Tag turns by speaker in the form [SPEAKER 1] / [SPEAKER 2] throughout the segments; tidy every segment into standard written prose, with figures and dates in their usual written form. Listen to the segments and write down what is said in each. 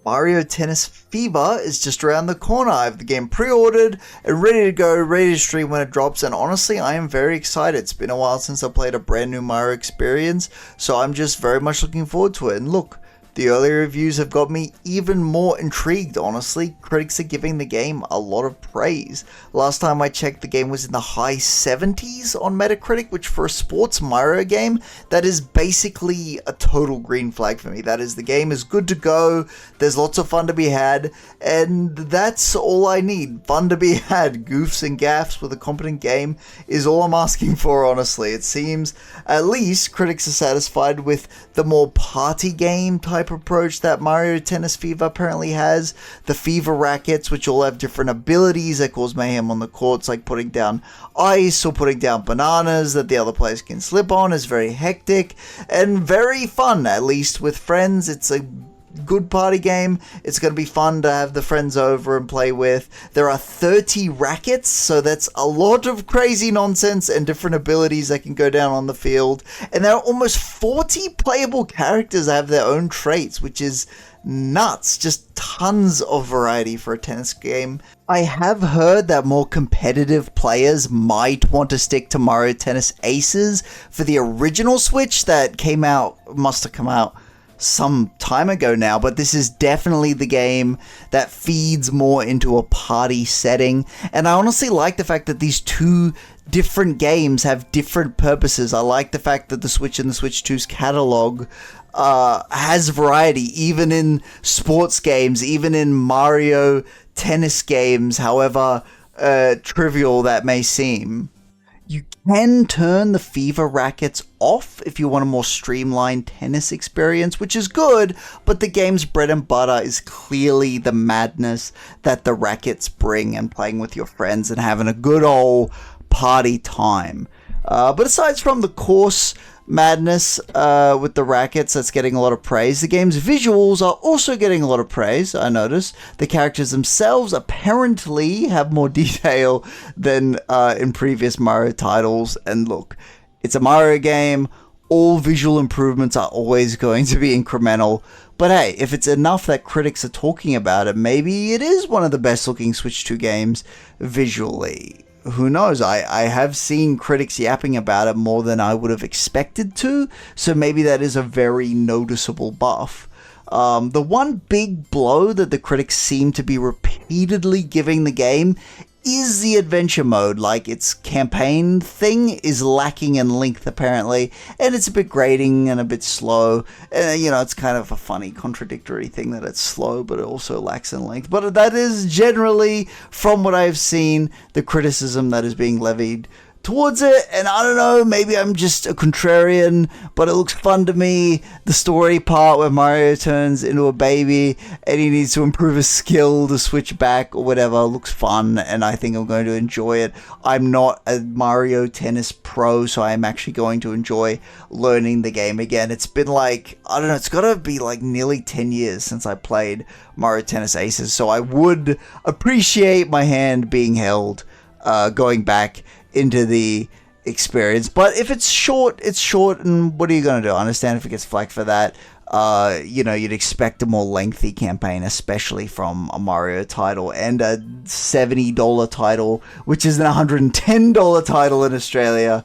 [SPEAKER 1] Mario Tennis Fever is just around the corner. I have the game pre-ordered and ready to go, ready to stream when it drops, and honestly, I am very excited. It's been a while since I played a brand new Mario experience, so I'm just very much looking forward to it. And look, the early reviews have got me even more intrigued, honestly. Critics are giving the game a lot of praise. Last time I checked, the game was in the high 70s on Metacritic, which for a sports Mario game, that is basically a total green flag for me. That is, the game is good to go, there's lots of fun to be had, and that's all I need. Fun to be had. Goofs and gaffs with a competent game is all I'm asking for, honestly. It seems at least critics are satisfied with the more party game type approach that Mario Tennis Fever apparently has. The Fever rackets, which all have different abilities that cause mayhem on the courts, like putting down ice or putting down bananas that the other players can slip on, is very hectic and very fun, at least with friends. It's a good party game. It's going to be fun to have the friends over and play with. There are 30 rackets, so that's a lot of crazy nonsense and different abilities that can go down on the field. And there are almost 40 playable characters that have their own traits, which is nuts. Just tons of variety for a tennis game. I have heard that more competitive players might want to stick to Mario Tennis Aces for the original Switch that must have come out some time ago now, but this is definitely the game that feeds more into a party setting. And I honestly like the fact that these two different games have different purposes. I like the fact that the Switch and the Switch 2's catalog has variety, even in sports games, even in Mario tennis games, however trivial that may seem. You can turn the Fever rackets off if you want a more streamlined tennis experience, which is good, but the game's bread and butter is clearly the madness that the rackets bring and playing with your friends and having a good old party time. But aside from the course madness with the rackets that's getting a lot of praise, the game's visuals are also getting a lot of praise. I noticed the characters themselves apparently have more detail than in previous Mario titles. And look, it's a Mario game. All visual improvements are always going to be incremental, but hey, if it's enough that critics are talking about it, maybe it is one of the best looking Switch 2 games visually. Who knows? I have seen critics yapping about it more than I would have expected to, so maybe that is a very noticeable buff. The one big blow that the critics seem to be repeatedly giving the game is the adventure mode. Like, its campaign thing is lacking in length apparently, and it's a bit grating and a bit slow. It's kind of a funny contradictory thing that it's slow but it also lacks in length. But that is generally, from what I've seen, the criticism that is being levied towards it. And I don't know, maybe I'm just a contrarian, but it looks fun to me. The story part where Mario turns into a baby and he needs to improve his skill to switch back or whatever looks fun, and I think I'm going to enjoy it. I'm not a Mario Tennis pro, so I'm actually going to enjoy learning the game again. It's been like, I don't know, it's gotta be like nearly 10 years since I played Mario Tennis Aces, so I would appreciate my hand being held going back into the experience. But if it's short, it's short, and what are you going to do? I understand if it gets flack for that. You'd expect a more lengthy campaign, especially from a Mario title and a $70 title, which is an $110 title in Australia.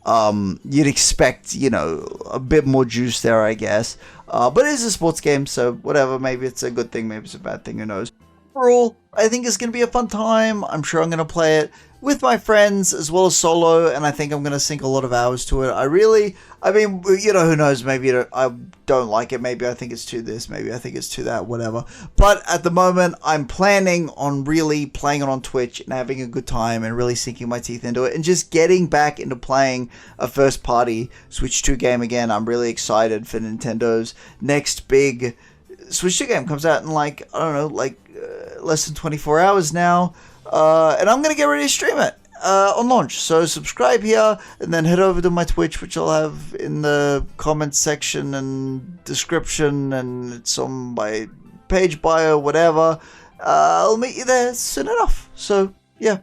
[SPEAKER 1] You'd expect, a bit more juice there, I guess. But it is a sports game, so whatever. Maybe it's a good thing, maybe it's a bad thing, who knows. Overall, I think it's going to be a fun time. I'm sure I'm going to play it with my friends as well as solo, and I think I'm going to sink a lot of hours to it. Who knows, maybe I don't like it, maybe I think it's too this, maybe I think it's too that, whatever. But at the moment, I'm planning on really playing it on Twitch and having a good time and really sinking my teeth into it and just getting back into playing a first-party Switch 2 game again. I'm really excited for Nintendo's next big Switch 2 game. Comes out in less than 24 hours now. And I'm going to get ready to stream it on launch. So subscribe here and then head over to my Twitch, which I'll have in the comments section and description, and it's on my page bio, whatever. I'll meet you there soon enough. So, yeah.